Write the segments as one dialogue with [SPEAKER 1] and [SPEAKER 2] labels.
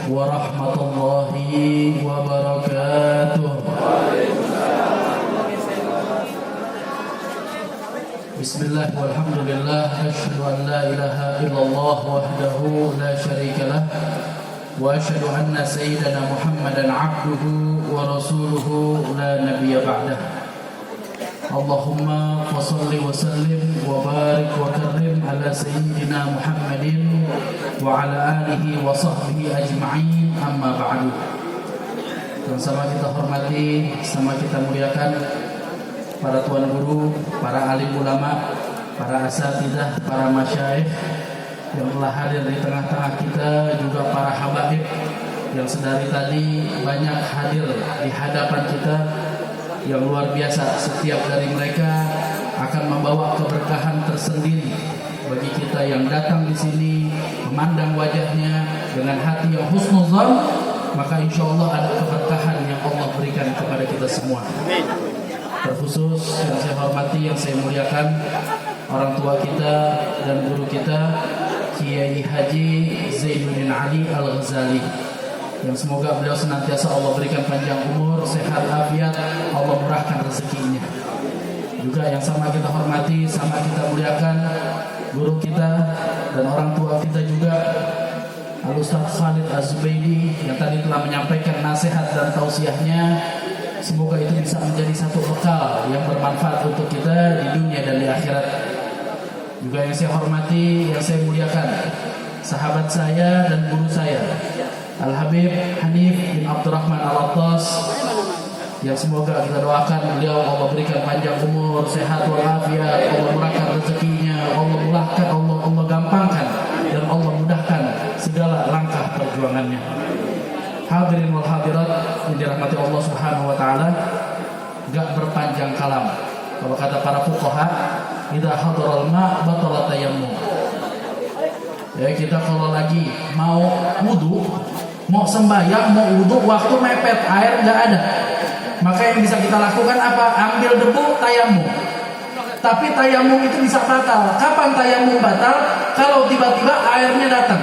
[SPEAKER 1] warahmatullahi wabarakatuh. Bismillah walhamdulillah, asyhadu an la ilaha illallah wahdahu la syarikalah, wa asyhadu anna sayyidana Muhammadan abduhu wa rasuluhu la nabiyya ba'dah. Allahumma fassalli wa sallim wa barik wa karrim ala sayyidina Muhammadin wa ala alihi wa sahbihi ajma'in, amma ba'du. Dan sama kita hormati, sama kita muliakan para tuan guru, para alim ulama, para asatidzah, para masyayikh yang telah hadir di tengah-tengah kita, juga para habaib yang sedari tadi banyak hadir di hadapan kita, yang luar biasa. Setiap dari mereka akan membawa keberkahan tersendiri bagi kita yang datang di sini, memandang wajahnya dengan hati yang husnuzan, maka insya Allah ada keberkahan yang Allah berikan kepada kita semua. Terkhusus yang saya hormati, yang saya muliakan, orang tua kita dan guru kita, Kiai Haji Zainuddin Ali Al-Ghazali, yang semoga beliau senantiasa Allah berikan panjang umur, sehat afiat, Allah murahkan rezekinya. Juga yang sama kita hormati, sama kita muliakan, guru kita dan orang tua kita juga, Al-Ustaz Khalid Az-Zubaydi, yang tadi telah menyampaikan nasihat dan tausiahnya. Semoga itu bisa menjadi satu bekal yang bermanfaat untuk kita di dunia dan di akhirat. Juga yang saya hormati, yang saya muliakan, sahabat saya dan guru saya, Al-Habib Hanif bin Abdurrahman Al-Attas, yang semoga kita doakan beliau Allah berikan panjang umur, sehat walafiat, Allah murahkan rezekinya, Allah mudahkan, Allah gampangkan, dan Allah mudahkan segala langkah perjuangannya. Hadirin wal hadirat yang dirahmati Allah Subhanahu wa taala, enggak berpanjang kalam. Kalau kata para fuqaha, idza hadaral ma batala tayammum. Ya, kita kalau lagi mau wudu, mau sembahyang, mau wudu, waktu mepet, air nggak ada, maka yang bisa kita lakukan apa? Ambil debu, tayamum. Tapi tayamum itu bisa batal. Kapan tayamum batal? Kalau tiba-tiba airnya datang.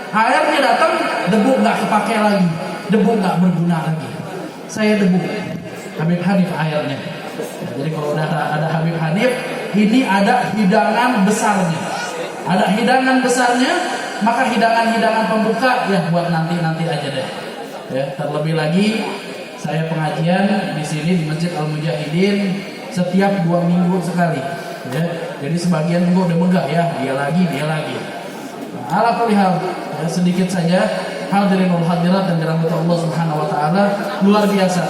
[SPEAKER 1] Airnya datang, debu nggak kepake lagi, debu nggak berguna lagi. Saya debu, Habib Hanif airnya. Jadi kalau udah ada Habib Hanif, ini ada hidangan besarnya. Ada hidangan besarnya, maka hidangan-hidangan pembuka ya buat nanti aja deh. Ya, terlebih lagi saya pengajian di sini di Masjid Al-Mujahidin setiap 2 minggu sekali. Ya, jadi sebagian minggu udah megah ya, dia lagi. Nah, ala kulli hal, ya, sedikit saja. Hadirin wal hadirat dan dirahmati Allah Subhanahu wa taala, luar biasa.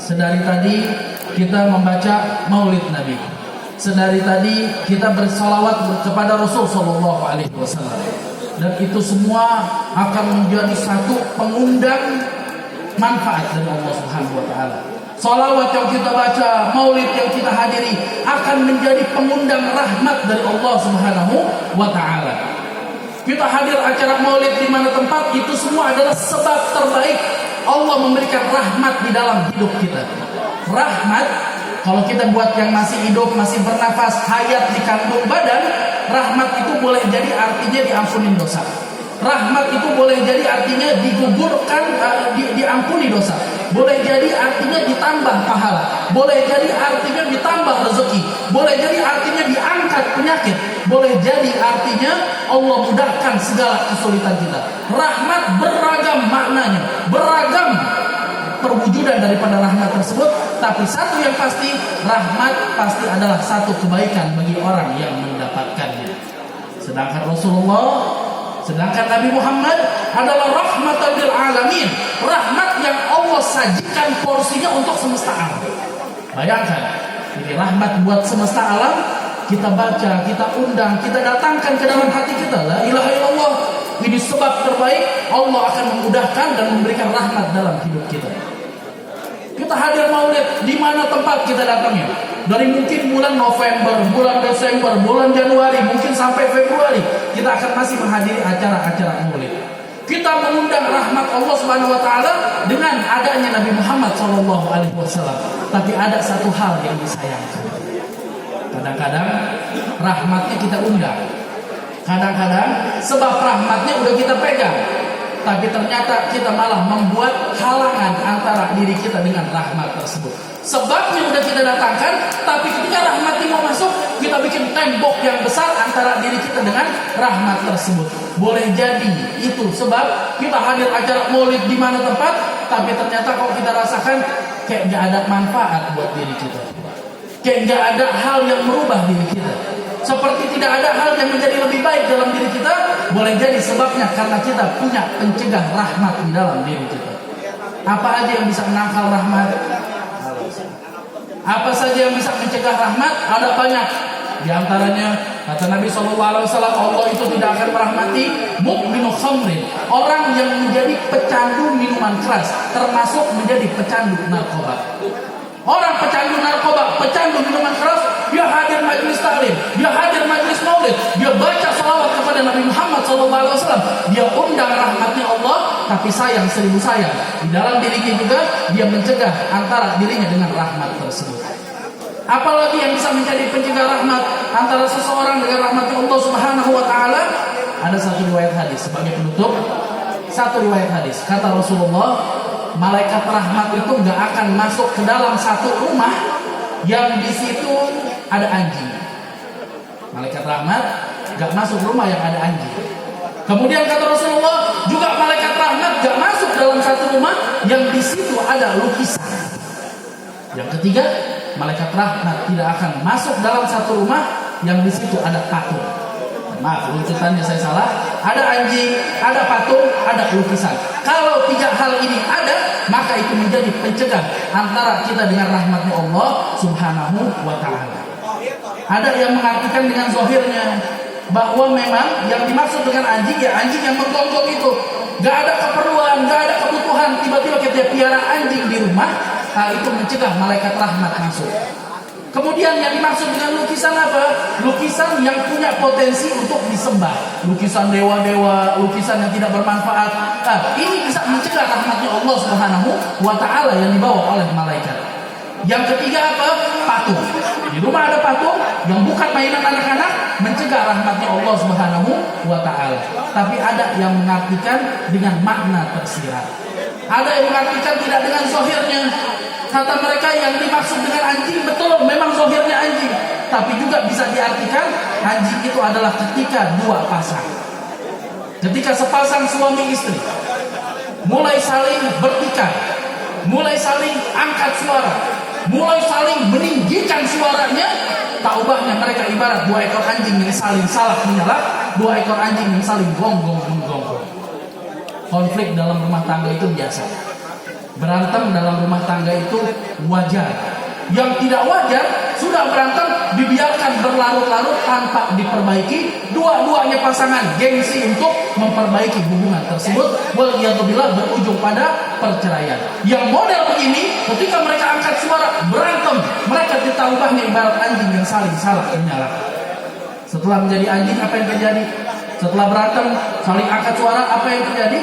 [SPEAKER 1] Sedari tadi kita membaca Maulid Nabi. Sedari tadi kita bersolawat kepada Rasul Sallallahu Alaihi Wasallam, dan itu semua akan menjadi satu pengundang manfaat dari Allah Subhanahu Wa Taala. Solawat yang kita baca, Maulid yang kita hadiri akan menjadi pengundang rahmat dari Allah Subhanahu Wa Taala. Kita hadir acara Maulid di mana tempat, itu semua adalah sebab terbaik Allah memberikan rahmat di dalam hidup kita. Rahmat. Kalau kita buat yang masih hidup, masih bernafas, hayat di kandung badan, rahmat itu boleh jadi artinya diampunin dosa. Rahmat itu boleh jadi artinya digugurkan, diampuni dosa. Boleh jadi artinya ditambah pahala. Boleh jadi artinya ditambah rezeki. Boleh jadi artinya diangkat penyakit. Boleh jadi artinya Allah mudahkan segala kesulitan kita. Rahmat beragam maknanya, beragam perwujudan daripada rahmat tersebut, tapi satu yang pasti, rahmat pasti adalah satu kebaikan bagi orang yang mendapatkannya. Sedangkan Nabi Muhammad adalah rahmatan lil alamin, rahmat yang Allah sajikan porsinya untuk semesta alam. Bayangkan, ini rahmat buat semesta alam, kita baca, kita undang, kita datangkan ke dalam hati kita, la ilaha illallah. Ini sebab terbaik, Allah akan memudahkan dan memberikan rahmat dalam hidup kita. Kita hadir Maulid, di mana tempat kita datangnya? Dari mungkin bulan November, bulan Desember, bulan Januari, mungkin sampai Februari, kita akan masih menghadiri acara-acara Maulid. Kita mengundang rahmat Allah Subhanahu wa taala dengan adanya Nabi Muhammad sallallahu alaihi wasallam. Tapi ada satu hal yang disayangkan. Kadang-kadang rahmatnya kita undang. Kadang-kadang sebab rahmatnya udah kita pegang. tapi ternyata kita malah membuat halangan antara diri kita dengan rahmat tersebut. Sebabnya udah kita datangkan, tapi ketika rahmat ini mau masuk, kita bikin tembok yang besar antara diri kita dengan rahmat tersebut. Boleh jadi itu sebab kita hadir acara maulid di mana tempat, tapi ternyata kalau kita rasakan kayak gak ada manfaat buat diri kita, kayak gak ada hal yang merubah diri kita, seperti tidak ada hal yang menjadi lebih baik dalam diri kita. Boleh jadi sebabnya karena kita punya pencegah rahmat di dalam diri kita. Apa aja yang bisa menangkal rahmat? Apa saja yang bisa mencegah rahmat? Ada banyak. Di antaranya kata Nabi SAW, Allah itu tidak akan merahmati mukminu khamrin, orang yang menjadi pecandu minuman keras, termasuk menjadi pecandu narkoba. Orang pecandu narkoba, pecandu minuman keras, dia hadir majelis taklim, dia hadir majelis maulid, dia baca salawat kepada Nabi Muhammad SAW, dia undang rahmatnya Allah, tapi sayang seribu sayang, di dalam dirinya juga dia mencegah antara dirinya dengan rahmat tersebut. Apalagi yang bisa menjadi pencegah rahmat antara seseorang dengan rahmatnya Allah Subhanahu wa taala? Ada satu riwayat hadis sebagai penutup. Satu riwayat hadis, kata Rasulullah, malaikat rahmat itu gak akan masuk ke dalam satu rumah yang di situ ada anjing. Malaikat rahmat gak masuk rumah yang ada anjing. Kemudian kata Rasulullah, juga malaikat rahmat gak masuk dalam satu rumah yang di situ ada lukisan. Yang ketiga, malaikat rahmat tidak akan masuk dalam satu rumah yang di situ ada patung. Maaf, runtutannya saya salah. Ada anjing, ada patung, ada lukisan. Kalau tiga hal ini ada, maka itu menjadi pencegah antara kita dengan rahmatnya Allah Subhanahu wa ta'ala. Ada yang mengartikan dengan zahirnya bahwa memang yang dimaksud dengan anjing, ya anjing yang menggonggong itu. Gak ada keperluan, gak ada kebutuhan, tiba-tiba kita piara anjing di rumah, hal itu mencegah malaikat rahmat masuk. Kemudian yang dimaksud dengan lukisan apa? Lukisan yang punya potensi untuk disembah, lukisan dewa-dewa, lukisan yang tidak bermanfaat. Nah, ini bisa mencegah rahmatnya Allah Subhanahu wa ta'ala yang dibawa oleh malaikat. Yang ketiga apa? Patung. Di rumah ada patung yang bukan mainan anak-anak, mencegah rahmatnya Allah Subhanahu wa ta'ala. Tapi ada yang mengartikan dengan makna tersirat. Ada yang mengartikan tidak dengan zahirnya. Kata mereka yang dimaksud dengan anjing betul memang zahirnya anjing, tapi juga bisa diartikan anjing itu adalah ketika dua pasang. Ketika sepasang suami istri mulai saling bertikai, mulai saling angkat suara, mulai saling meninggikan suaranya, tak ubahnya mereka ibarat dua ekor anjing yang saling salak menyalak, dua ekor anjing yang saling gonggong menggonggong. Konflik dalam rumah tangga itu biasa. Berantem dalam rumah tangga itu wajar. Yang tidak wajar, sudah berantem dibiarkan berlarut-larut tanpa diperbaiki. Dua-duanya pasangan gengsi untuk memperbaiki hubungan tersebut, waliyadzubillah berujung pada perceraian. Yang model begini, ketika mereka angkat suara berantem, mereka ditambahnya ibarat anjing yang saling salak menyalak. Setelah menjadi anjing, apa yang terjadi? Setelah berantem saling angkat suara, apa yang terjadi?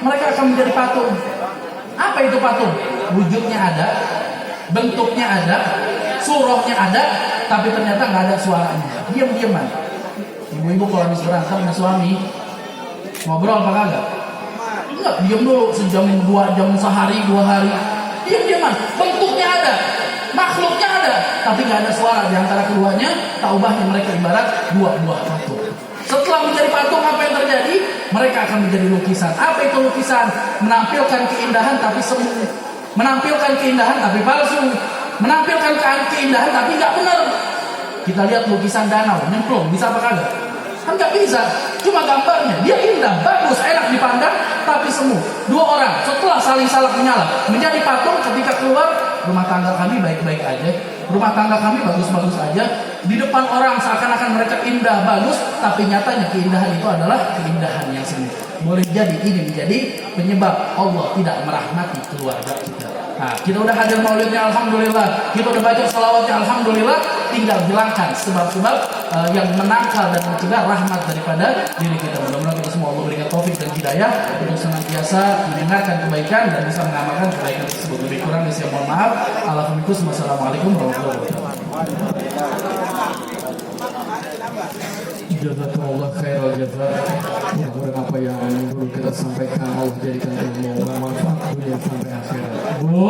[SPEAKER 1] Mereka akan menjadi patung. Apa itu patung? Wujudnya ada, bentuknya ada, surahnya ada, tapi ternyata nggak ada suaranya. Diam-diaman. Ibu-ibu kalau habis berantem sama suami, ngobrol apa kagak? Enggak, diam dulu sejam, 2 jam, sehari, 2 hari. Diam-diaman. Bentuknya ada, makhluknya ada, tapi nggak ada suara di antara keduanya. Tak ubahnya mereka ibarat dua buah patung. Setelah menjadi patung, apa yang terjadi? Mereka akan menjadi lukisan. Apa itu lukisan? Menampilkan keindahan tapi semu, menampilkan keindahan tapi palsu, menampilkan keindahan tapi nggak benar. Kita lihat lukisan danau nyemplung, bisa apa kagak? Kan nggak bisa. Cuma gambarnya dia indah, bagus, enak dipandang, tapi semu. Dua orang setelah saling salak menyalak menjadi patung. Ketika keluar, rumah tangga kami baik-baik aja, rumah tangga kami bagus-bagus aja. Di depan orang seakan-akan mereka indah, bagus, tapi nyatanya keindahan itu adalah keindahan yang semu. Boleh jadi ini menjadi penyebab Allah tidak merahmati keluarga kita. Nah, kita udah hadir maulidnya, alhamdulillah. Kita udah baca salawatnya, alhamdulillah. Tinggal hilangkan sebab-sebab yang menangkal dan mencegah rahmat daripada diri kita. Mudah-mudahan kita semua Allah berikan taufik dan hidayah untuk senantiasa mendengarkan kebaikan dan bisa mengamalkan kebaikan tersebut. Lebih kurang saya mohon maaf. Assalamualaikum warahmatullahi wabarakatuh. Jazakumullah khairal jaza. Mudah-mudahan apa yang dulu kita sampaikan Allah jadikan ilmu bermanfaat dunia sampai akhirat. Bu,